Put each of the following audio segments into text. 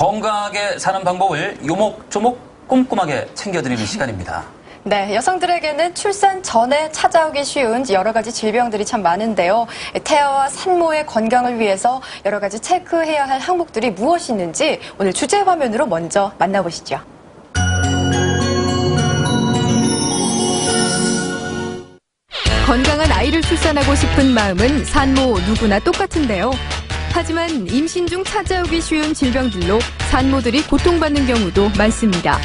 건강하게 사는 방법을 요목조목 꼼꼼하게 챙겨드리는 시간입니다. 네, 여성들에게는 출산 전에 찾아오기 쉬운 여러 가지 질병들이 참 많은데요. 태아와 산모의 건강을 위해서 여러 가지 체크해야 할 항목들이 무엇이 있는지 오늘 주제 화면으로 먼저 만나보시죠. 건강한 아이를 출산하고 싶은 마음은 산모 누구나 똑같은데요. 하지만 임신 중 찾아오기 쉬운 질병들로 산모들이 고통받는 경우도 많습니다.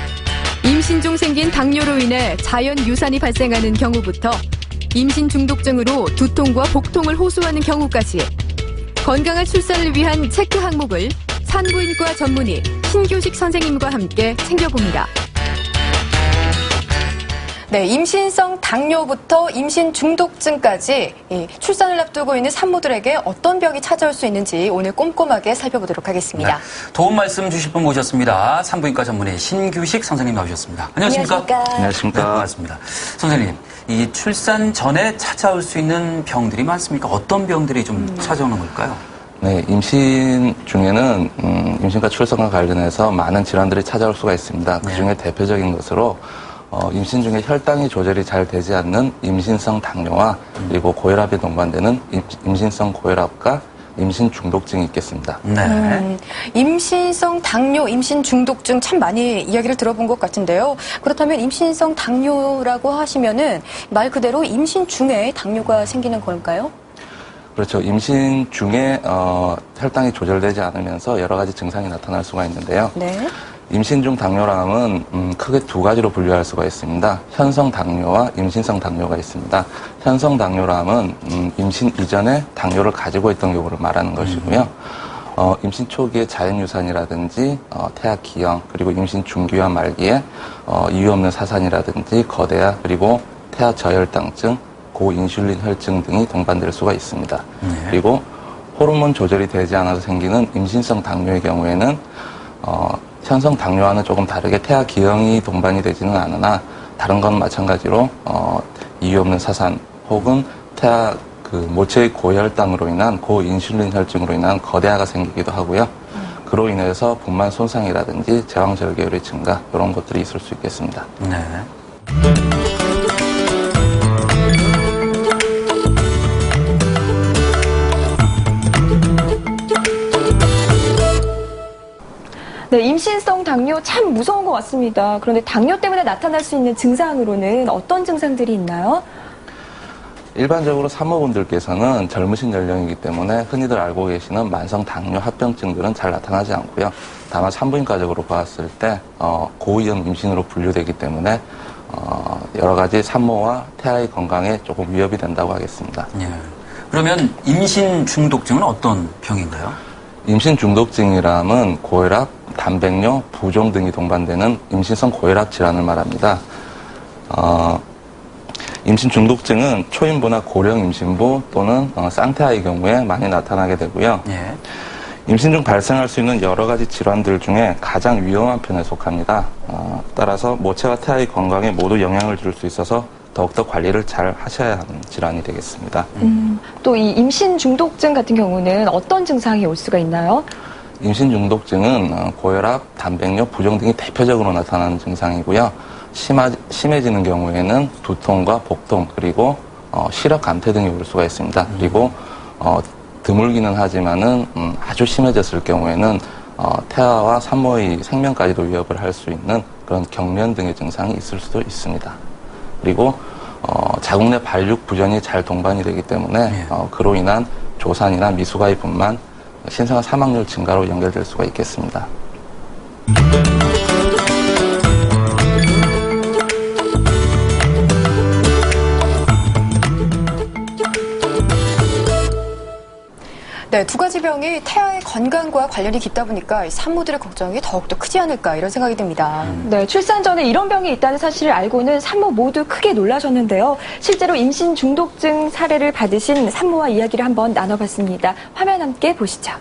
임신 중 생긴 당뇨로 인해 자연 유산이 발생하는 경우부터 임신 중독증으로 두통과 복통을 호소하는 경우까지 건강한 출산을 위한 체크 항목을 산부인과 전문의 신규식 선생님과 함께 챙겨봅니다. 네, 임신성 당뇨부터 임신 중독증까지 출산을 앞두고 있는 산모들에게 어떤 병이 찾아올 수 있는지 오늘 꼼꼼하게 살펴보도록 하겠습니다. 네, 도움 말씀 주실 분 모셨습니다. 산부인과 전문의 신규식 선생님 나오셨습니다. 안녕하십니까? 안녕하십니까? 네, 반갑습니다. 선생님, 이 출산 전에 찾아올 수 있는 병들이 많습니까? 어떤 병들이 좀 찾아오는 걸까요? 네, 임신 중에는 임신과 출산과 관련해서 많은 질환들이 찾아올 수가 있습니다. 그중에 대표적인 것으로 임신 중에 혈당이 조절이 잘 되지 않는 임신성 당뇨와 그리고 고혈압에 동반되는 임신성 고혈압과 임신 중독증이 있겠습니다. 네. 임신성 당뇨, 임신 중독증 참 많이 이야기를 들어본 것 같은데요. 그렇다면 임신성 당뇨라고 하시면은 말 그대로 임신 중에 당뇨가 생기는 걸까요? 그렇죠. 임신 중에 혈당이 조절되지 않으면서 여러 가지 증상이 나타날 수가 있는데요. 네. 임신 중 당뇨람은 크게 두 가지로 분류할 수가 있습니다. 현성 당뇨와 임신성 당뇨가 있습니다. 현성 당뇨람은 임신 이전에 당뇨를 가지고 있던 경우를 말하는 것이고요. 임신 초기에 자연유산이라든지 태아 기형 그리고 임신 중기와 말기에 이유 없는 사산이라든지 거대화 그리고 태아 저혈당증, 고인슐린 혈증 등이 동반될 수가 있습니다. 그리고 호르몬 조절이 되지 않아서 생기는 임신성 당뇨의 경우에는 현성 당뇨와는 조금 다르게 태아 기형이 동반이 되지는 않으나 다른 건 마찬가지로 이유 없는 사산 혹은 태아 모체의 고혈당으로 인한 고인슐린 혈증으로 인한 거대화가 생기기도 하고요. 그로 인해서 분만 손상이라든지 제왕절개율의 증가 이런 것들이 있을 수 있겠습니다. 네. 네, 임신성 당뇨 참 무서운 것 같습니다. 그런데 당뇨 때문에 나타날 수 있는 증상으로는 어떤 증상들이 있나요? 일반적으로 산모분들께서는 젊으신 연령이기 때문에 흔히들 알고 계시는 만성 당뇨 합병증들은 잘 나타나지 않고요. 다만 산부인과적으로 봤을 때 고위험 임신으로 분류되기 때문에 여러 가지 산모와 태아의 건강에 조금 위협이 된다고 하겠습니다. 예. 그러면 임신 중독증은 어떤 병인가요? 임신 중독증이라면 고혈압, 단백뇨, 부종 등이 동반되는 임신성 고혈압 질환을 말합니다. 임신 중독증은 초임부나 고령 임신부 또는 쌍태아의 경우에 많이 나타나게 되고요. 예. 임신 중 발생할 수 있는 여러 가지 질환들 중에 가장 위험한 편에 속합니다. 따라서 모체와 태아의 건강에 모두 영향을 줄 수 있어서 더욱더 관리를 잘 하셔야 하는 질환이 되겠습니다. 또 이 임신 중독증 같은 경우는 어떤 증상이 올 수가 있나요? 임신 중독증은 고혈압, 단백뇨, 부종 등이 대표적으로 나타나는 증상이고요. 심해지는 경우에는 두통과 복통 그리고 시력 감퇴 등이 올 수가 있습니다. 그리고 드물기는 하지만은 아주 심해졌을 경우에는 태아와 산모의 생명까지도 위협을 할 수 있는 그런 경련 등의 증상이 있을 수도 있습니다. 그리고 자궁 내 발육 부전이 잘 동반이 되기 때문에 그로 인한 조산이나 미숙아의 분만, 신생아 사망률 증가로 연결될 수가 있겠습니다. 네, 두 가지 병이 태아의 건강과 관련이 깊다 보니까 산모들의 걱정이 더욱더 크지 않을까 이런 생각이 듭니다. 네, 출산 전에 이런 병이 있다는 사실을 알고는 산모 모두 크게 놀라셨는데요. 실제로 임신 중독증 사례를 받으신 산모와 이야기를 한번 나눠봤습니다. 화면 함께 보시죠.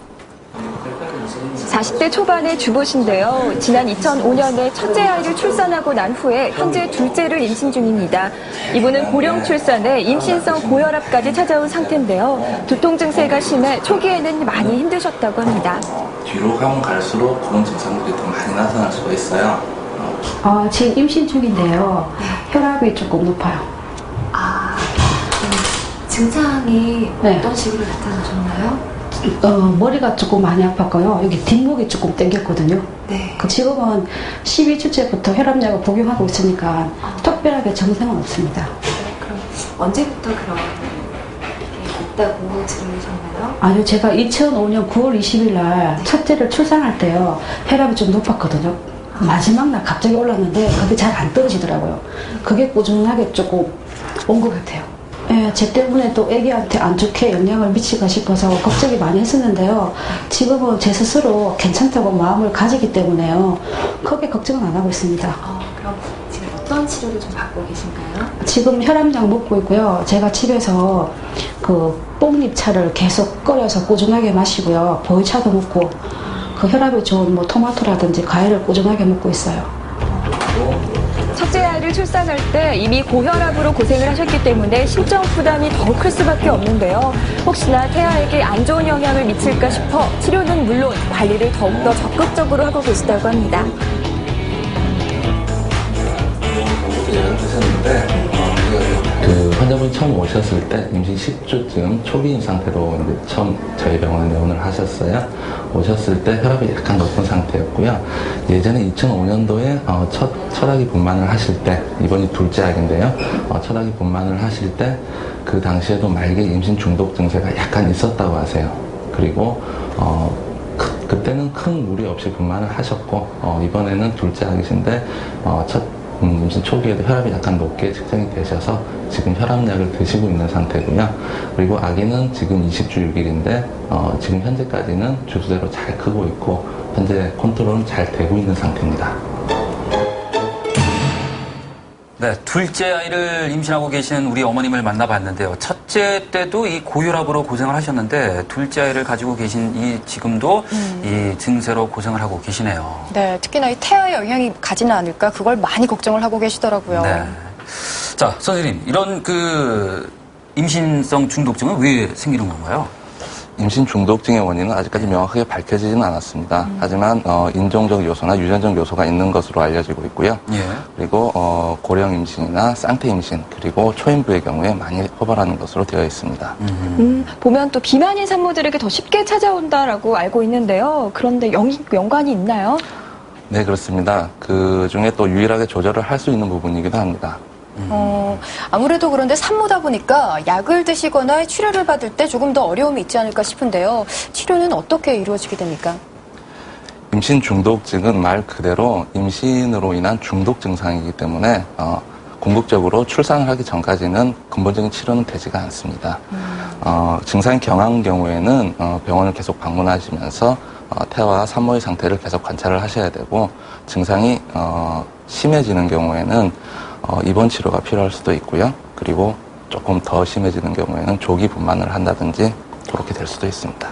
40대 초반의 주부신데요. 지난 2005년에 첫째 아이를 출산하고 난 후에 현재 둘째를 임신 중입니다. 이분은 고령 출산에 임신성 고혈압까지 찾아온 상태인데요. 두통 증세가 심해 초기에는 많이 힘드셨다고 합니다. 뒤로 가면 갈수록 그런 증상들이 더 많이 나타날 수가 있어요. 지금 임신 중인데요. 혈압이 조금 높아요. 증상이 네. 어떤 식으로 나타나셨나요? 머리가 조금 많이 아팠고요. 여기 뒷목이 조금 당겼거든요. 네. 지금은 12주째부터 혈압약을 복용하고 있으니까 특별하게 증상은 없습니다. 그럼 언제부터 그런 게 있다고 들으셨나요? 아니요, 제가 2005년 9월 20일 날 첫째를 출산할 때요. 혈압이 좀 높았거든요. 마지막 날 갑자기 올랐는데 그게 잘 안 떨어지더라고요. 그게 꾸준하게 조금 온 것 같아요. 예, 제 때문에 또 아기한테 안 좋게 영향을 미칠까 싶어서 걱정이 많이 했었는데요. 지금은 제 스스로 괜찮다고 마음을 가지기 때문에요. 크게 걱정은 안 하고 있습니다. 그럼 지금 어떤 치료를 좀 받고 계신가요? 지금 혈압약 먹고 있고요. 제가 집에서 그 뽕잎차를 계속 끓여서 꾸준하게 마시고요. 보이차도 먹고 그 혈압이 좋은 뭐 토마토라든지 과일을 꾸준하게 먹고 있어요. 첫째 아이를 출산할 때 이미 고혈압으로 고생을 하셨기 때문에 심적 부담이 더 클 수밖에 없는데요. 혹시나 태아에게 안 좋은 영향을 미칠까 싶어 치료는 물론 관리를 더욱더 적극적으로 하고 계시다고 합니다. 그 환자분이 처음 오셨을 때 임신 10주쯤 초기인 상태로 이제 처음 저희 병원에 입원을 하셨어요. 오셨을 때 혈압이 약간 높은 상태였고요. 예전에 2005년도에 첫 철학이 분만을 하실 때, 이번이 둘째 아기인데요. 철학이 분만을 하실 때 그 당시에도 말기 임신 중독 증세가 약간 있었다고 하세요. 그리고 그때는 큰 무리 없이 분만을 하셨고 이번에는 둘째 아기신데 첫 임신 초기에도 혈압이 약간 높게 측정이 되셔서 지금 혈압약을 드시고 있는 상태고요. 그리고 아기는 지금 20주 6일인데 지금 현재까지는 주수대로 잘 크고 있고 현재 컨트롤은 잘 되고 있는 상태입니다. 네, 둘째 아이를 임신하고 계시는 우리 어머님을 만나봤는데요. 첫째 때도 이 고혈압으로 고생을 하셨는데 둘째 아이를 가지고 계신 이 지금도 이 증세로 고생을 하고 계시네요. 네, 특히나 이 태아에 영향이 가지는 않을까 그걸 많이 걱정을 하고 계시더라고요. 네. 자, 선생님, 이런 그 임신성 중독증은 왜 생기는 건가요? 임신 중독증의 원인은 아직까지 명확하게 밝혀지지는 않았습니다. 하지만 인종적 요소나 유전적 요소가 있는 것으로 알려지고 있고요. 예. 그리고 고령 임신이나 쌍태 임신 그리고 초임부의 경우에 많이 허발하는 것으로 되어 있습니다. 보면 또 비만인 산모들에게 더 쉽게 찾아온다라고 알고 있는데요. 그런데 연관이 있나요? 네, 그렇습니다. 그 중에 또 유일하게 조절을 할 수 있는 부분이기도 합니다. 아무래도 그런데 산모다 보니까 약을 드시거나 치료를 받을 때 조금 더 어려움이 있지 않을까 싶은데요. 치료는 어떻게 이루어지게 됩니까? 임신 중독증은 말 그대로 임신으로 인한 중독 증상이기 때문에 궁극적으로 출산을 하기 전까지는 근본적인 치료는 되지가 않습니다. 증상이 경한 경우에는 병원을 계속 방문하시면서 태아와 산모의 상태를 계속 관찰을 하셔야 되고 증상이 심해지는 경우에는 입원 치료가 필요할 수도 있고요. 그리고 조금 더 심해지는 경우에는 조기 분만을 한다든지 그렇게 될 수도 있습니다.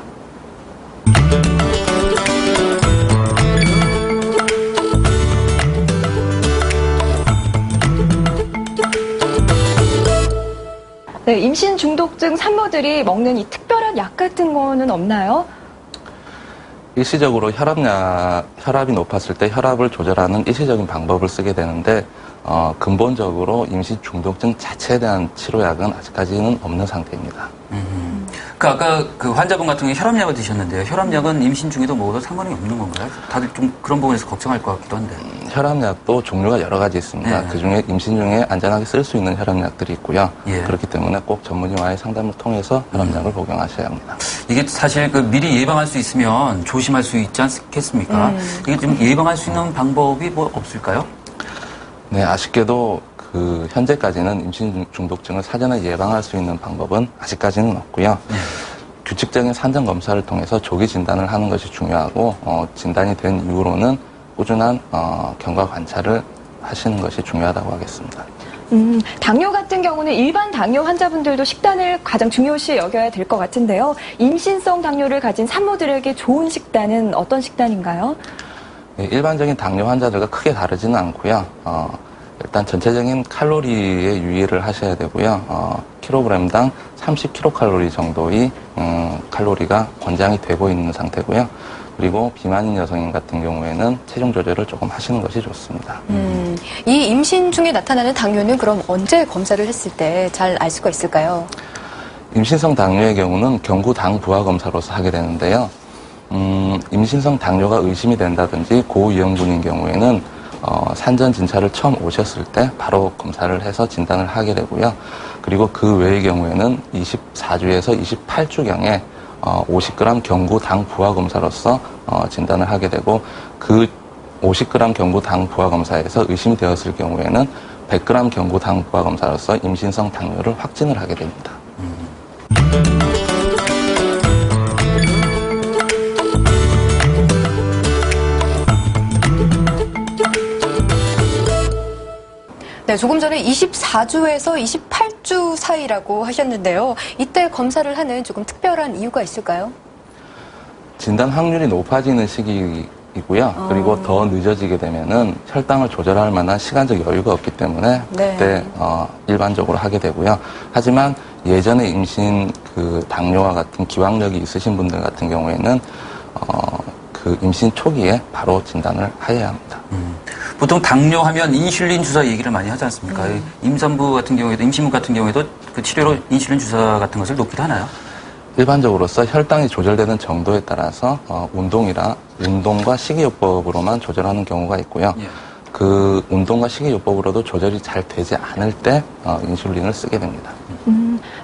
네, 임신 중독증 산모들이 먹는 이 특별한 약 같은 거는 없나요? 일시적으로 혈압이 높았을 때 혈압을 조절하는 일시적인 방법을 쓰게 되는데 근본적으로 임신 중독증 자체에 대한 치료약은 아직까지는 없는 상태입니다. 그 아까 그 환자분 같은 경우에 혈압약을 드셨는데요. 혈압약은 임신 중에도 먹어도 상관이 없는 건가요? 다들 좀 그런 부분에서 걱정할 것 같기도 한데. 혈압약도 종류가 여러 가지 있습니다. 네. 그중에 임신 중에 안전하게 쓸 수 있는 혈압약들이 있고요. 예. 그렇기 때문에 꼭 전문의와의 상담을 통해서 혈압약을 복용하셔야 합니다. 이게 사실 그 미리 예방할 수 있으면 조심할 수 있지 않겠습니까? 이게 좀 예방할 수 있는 방법이 뭐 없을까요? 네, 아쉽게도 그 현재까지는 임신 중독증을 사전에 예방할 수 있는 방법은 아직까지는 없고요. 규칙적인 산정 검사를 통해서 조기 진단을 하는 것이 중요하고 진단이 된 이후로는 꾸준한 경과 관찰을 하시는 것이 중요하다고 하겠습니다. 당뇨 같은 경우는 일반 당뇨 환자분들도 식단을 가장 중요시 여겨야 될 것 같은데요. 임신성 당뇨를 가진 산모들에게 좋은 식단은 어떤 식단인가요? 네, 일반적인 당뇨 환자들과 크게 다르지는 않고요. 일단 전체적인 칼로리에 유의를 하셔야 되고요. 킬로그램당 30kcal 정도의 칼로리가 권장이 되고 있는 상태고요. 그리고 비만인 여성인 같은 경우에는 체중 조절을 조금 하시는 것이 좋습니다. 이 임신 중에 나타나는 당뇨는 그럼 언제 검사를 했을 때 잘 알 수가 있을까요? 임신성 당뇨의 경우는 경구 당 부하 검사로서 하게 되는데요. 임신성 당뇨가 의심이 된다든지 고위험군인 경우에는 산전 진찰을 처음 오셨을 때 바로 검사를 해서 진단을 하게 되고요. 그리고 그 외의 경우에는 24주에서 28주경에 50g 경구 당 부하 검사로서 진단을 하게 되고, 그 50g 경구 당 부하 검사에서 의심이 되었을 경우에는 100g 경구 당 부하 검사로서 임신성 당뇨를 확진을 하게 됩니다. 네, 조금 전에 24주에서 28주 사이라고 하셨는데요. 이때 검사를 하는 조금 특별한 이유가 있을까요? 진단 확률이 높아지는 시기이고요. 그리고 더 늦어지게 되면은 혈당을 조절할 만한 시간적 여유가 없기 때문에 네. 그때 일반적으로 하게 되고요. 하지만 예전에 임신 당뇨와 같은 기왕력이 있으신 분들 같은 경우에는 그 임신 초기에 바로 진단을 하여야 합니다. 보통 당뇨하면 인슐린 주사 얘기를 많이 하지 않습니까? 임산부 같은 경우에도, 임신부 같은 경우에도 그 치료로 인슐린 주사 같은 것을 놓기도 하나요? 일반적으로서 혈당이 조절되는 정도에 따라서 운동과 식이요법으로만 조절하는 경우가 있고요. 예. 그 운동과 식이요법으로도 조절이 잘 되지 않을 때 인슐린을 쓰게 됩니다.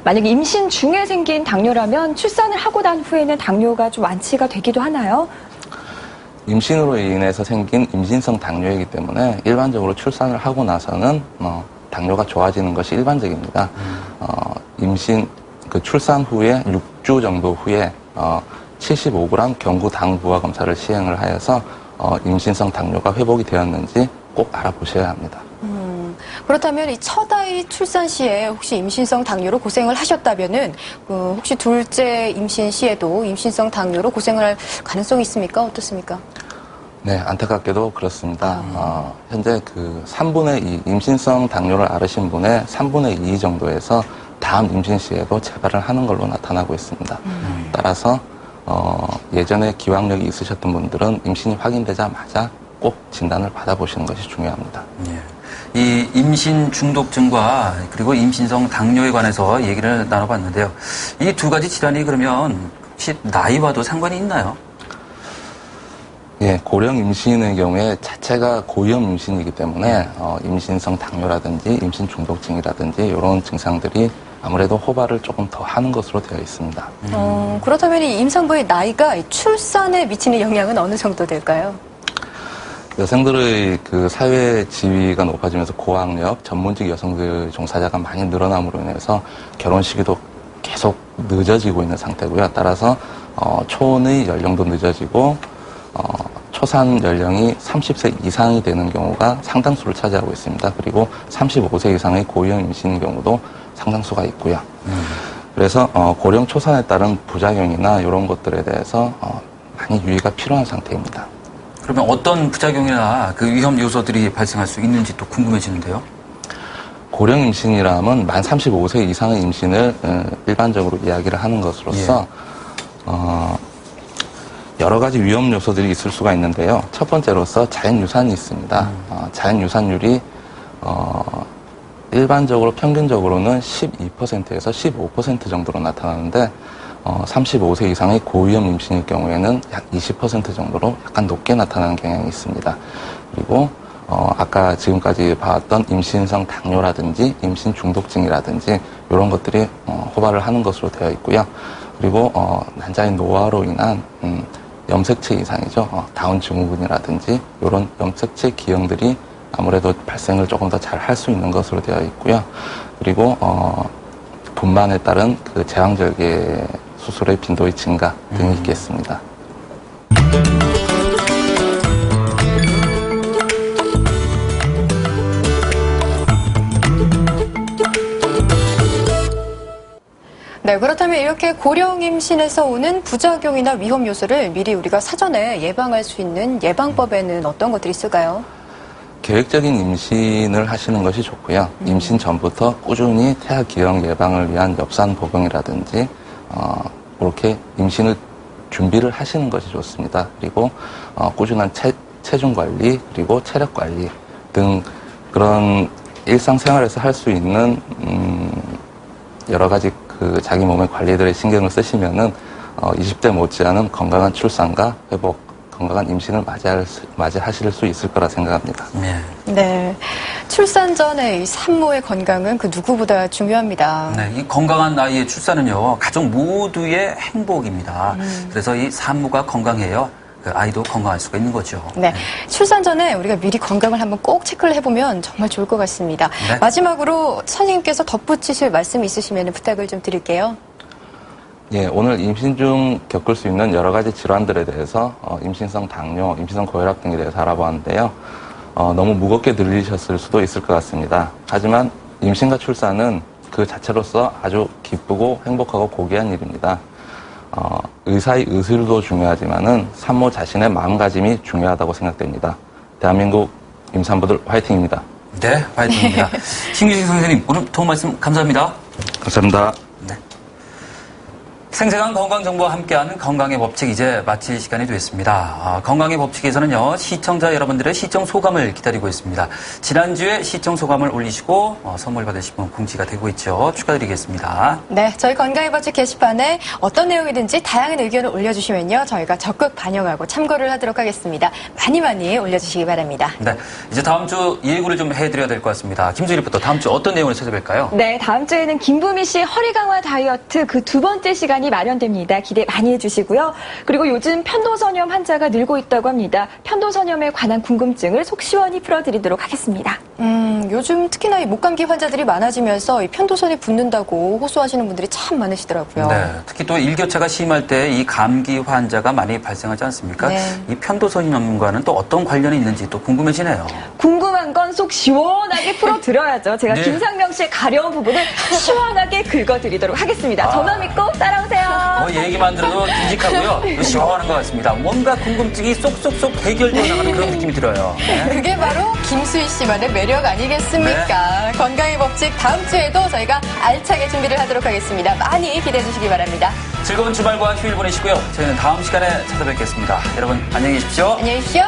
만약에 임신 중에 생긴 당뇨라면 출산을 하고 난 후에는 당뇨가 좀 완치가 되기도 하나요? 임신으로 인해서 생긴 임신성 당뇨이기 때문에 일반적으로 출산을 하고 나서는 당뇨가 좋아지는 것이 일반적입니다. 출산 후에 6주 정도 후에 75g 경구 당 부하 검사를 시행을 하여서 임신성 당뇨가 회복이 되었는지 꼭 알아보셔야 합니다. 그렇다면 이 첫 아이 출산 시에 혹시 임신성 당뇨로 고생을 하셨다면은 혹시 둘째 임신 시에도 임신성 당뇨로 고생을 할 가능성이 있습니까? 어떻습니까? 네, 안타깝게도 그렇습니다. 현재 3분의 2, 임신성 당뇨를 앓으신 분의 3분의 2 정도에서 다음 임신 시에도 재발을 하는 걸로 나타나고 있습니다. 따라서 예전에 기왕력이 있으셨던 분들은 임신이 확인되자마자 꼭 진단을 받아보시는 것이 중요합니다. 예. 이 임신 중독증과 그리고 임신성 당뇨에 관해서 얘기를 나눠봤는데요. 이 두 가지 질환이 그러면 혹시 나이와도 상관이 있나요? 예, 고령 임신의 경우에 자체가 고위험 임신이기 때문에 임신성 당뇨라든지 임신 중독증이라든지 이런 증상들이 아무래도 호발을 조금 더 하는 것으로 되어 있습니다. 그렇다면 이 임산부의 나이가 출산에 미치는 영향은 어느 정도 될까요? 여성들의 사회 지위가 높아지면서 고학력, 전문직 여성들 종사자가 많이 늘어남으로 인해서 결혼 시기도 계속 늦어지고 있는 상태고요. 따라서 초혼의 연령도 늦어지고 초산 연령이 30세 이상이 되는 경우가 상당수를 차지하고 있습니다. 그리고 35세 이상의 고위험 임신인 경우도 상당수가 있고요. 그래서 고령 초산에 따른 부작용이나 이런 것들에 대해서 많이 유의가 필요한 상태입니다. 그러면 어떤 부작용이나 그 위험 요소들이 발생할 수 있는지 또 궁금해지는데요. 고령 임신이라면 만 35세 이상의 임신을 일반적으로 이야기를 하는 것으로서 여러 가지 위험 요소들이 있을 수가 있는데요. 첫 번째로서 자연유산이 있습니다. 자연유산율이 일반적으로 평균적으로는 12%에서 15% 정도로 나타나는데 35세 이상의 고위험 임신일 경우에는 약 20% 정도로 약간 높게 나타나는 경향이 있습니다. 그리고 아까 지금까지 봐왔던 임신성 당뇨라든지 임신 중독증이라든지 이런 것들이 호발을 하는 것으로 되어 있고요. 그리고 난자의 노화로 인한 염색체 이상이죠. 다운 증후군이라든지 이런 염색체 기형들이 아무래도 발생을 조금 더 잘 할 수 있는 것으로 되어 있고요. 그리고 분만에 따른 제왕절개 수술의 빈도의 증가 등이 있겠습니다. 네, 그렇다면 이렇게 고령 임신에서 오는 부작용이나 위험 요소를 미리 우리가 사전에 예방할 수 있는 예방법에는 어떤 것들이 있을까요? 계획적인 임신을 하시는 것이 좋고요. 임신 전부터 꾸준히 태아 기형 예방을 위한 엽산 복용이라든지 그렇게 임신을 준비를 하시는 것이 좋습니다. 그리고 꾸준한 체중 관리 그리고 체력 관리 등 그런 일상생활에서 할 수 있는 여러 가지 그 자기 몸의 관리들에 신경을 쓰시면은 20대 못지않은 건강한 출산과 회복, 건강한 임신을 맞이하실 수 있을 거라 생각합니다. 네. 네, 출산 전에 이 산모의 건강은 그 누구보다 중요합니다. 네, 이 건강한 아이의 출산은요, 가족 모두의 행복입니다. 그래서 이 산모가 건강해요. 그 아이도 건강할 수가 있는 거죠. 네, 출산 전에 우리가 미리 건강을 한번 꼭 체크를 해보면 정말 좋을 것 같습니다. 네. 마지막으로 선생님께서 덧붙이실 말씀이 있으시면 부탁을 좀 드릴게요. 예, 오늘 임신 중 겪을 수 있는 여러 가지 질환들에 대해서 임신성 당뇨, 임신성 고혈압 등에 대해서 알아보았는데요. 너무 무겁게 들리셨을 수도 있을 것 같습니다. 하지만 임신과 출산은 그 자체로서 아주 기쁘고 행복하고 고귀한 일입니다. 의사의 의술도 중요하지만은 산모 자신의 마음가짐이 중요하다고 생각됩니다. 대한민국 임산부들 화이팅입니다. 네, 화이팅입니다. 신규식 선생님, 오늘 도움 말씀 감사합니다. 감사합니다. 네. 생생한 건강정보와 함께하는 건강의 법칙 이제 마칠 시간이 됐습니다. 건강의 법칙에서는요, 시청자 여러분들의 시청 소감을 기다리고 있습니다. 지난주에 시청 소감을 올리시고 선물 받으실 분 공지가 되고 있죠. 축하드리겠습니다. 네, 저희 건강의 법칙 게시판에 어떤 내용이든지 다양한 의견을 올려주시면요, 저희가 적극 반영하고 참고를 하도록 하겠습니다. 많이 많이 올려주시기 바랍니다. 네, 이제 다음 주 예고를 좀 해드려야 될 것 같습니다. 김수희 리포터, 다음 주 어떤 내용을 찾아뵐까요? 네, 다음 주에는 김부미 씨 허리 강화 다이어트 그 두 번째 시간이 마련됩니다. 기대 많이 해주시고요. 그리고 요즘 편도선염 환자가 늘고 있다고 합니다. 편도선염에 관한 궁금증을 속 시원히 풀어드리도록 하겠습니다. 요즘 특히나 이 목감기 환자들이 많아지면서 이 편도선이 붓는다고 호소하시는 분들이 참 많으시더라고요. 네, 특히 또 일교차가 심할 때 이 감기 환자가 많이 발생하지 않습니까? 네. 이 편도선염과는 또 어떤 관련이 있는지 또 궁금해지네요. 궁금한 건 속 시원하게 풀어드려야죠. 제가 네. 김상명 씨의 가려운 부분을 시원하게 긁어드리도록 하겠습니다. 저만 믿고 따라오세요. 뭐 얘기만 들어도 듬직하고요. 시원한 것 같습니다. 뭔가 궁금증이 쏙쏙쏙 해결되어 나가는 그런 느낌이 들어요. 네. 그게 바로 김수희 씨만의 매력 아니겠습니까? 건강의 법칙 다음 주에도 저희가 알차게 준비를 하도록 하겠습니다. 많이 기대해 주시기 바랍니다. 즐거운 주말과 휴일 보내시고요. 저희는 다음 시간에 찾아뵙겠습니다. 여러분 안녕히 계십시오. 안녕히 계십시오.